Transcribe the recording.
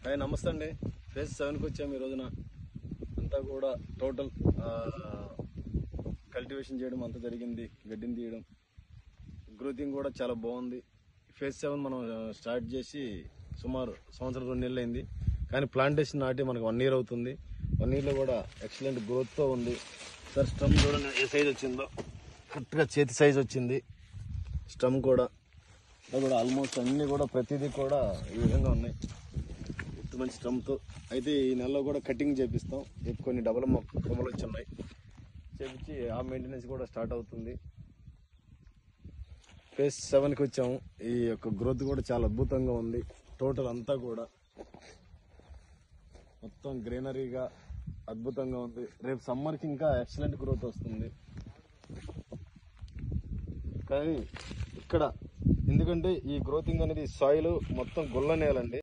Hi నమస్తే అండి. Phase 7కి వచ్చాము ఈ రోజున. అంతా కూడా టోటల్ కల్టివేషన్ చేయడం అంతా జరిగింది. గడ్డిని తీయడం, గ్రోతింగ్ కూడా చాలా బాగుంది. ఫేజ్ 7 మనం స్టార్ట్ చేసి సుమారు సంవత్సరం 2 నెలలు అయింది. కానీ ప్లాంటేషన్ నాటి మనకు 1 ఇయర్ అవుతుంది. 1 ఇయర్లో కూడా ఎక్సలెంట్ గ్రోత్తో ఉంది. సార్ స్టమ్ చూడండి ఏ సైజ్ వచ్చిందో, కరెక్ట్గా చేతి సైజ్ వచ్చింది. స్టమ్ కూడా ఆల్మోస్ట్ అన్నీ కూడా ప్రతిదీ కూడా ఈ విధంగా ఉన్నాయి. మంచి స్టమ్తో అయితే ఈ నెలలో కూడా కటింగ్ చేపిస్తాం. కొన్ని డబల్ కొమ్మలు వచ్చి ఉన్నాయి, చేపించి ఆ మెయింటెనెన్స్ కూడా స్టార్ట్ అవుతుంది. ఫేజ్ 7కి వచ్చాము. ఈ యొక్క గ్రోత్ కూడా చాలా అద్భుతంగా ఉంది. టోటల్ అంతా కూడా మొత్తం గ్రీనరీగా అద్భుతంగా ఉంది. రేపు సమ్మర్కి ఇంకా ఎక్సలెంట్ గ్రోత్ వస్తుంది. కానీ ఇక్కడ ఎందుకంటే ఈ గ్రోతింగ్ అనేది సాయిల్ మొత్తం గుల్ల నేలండి.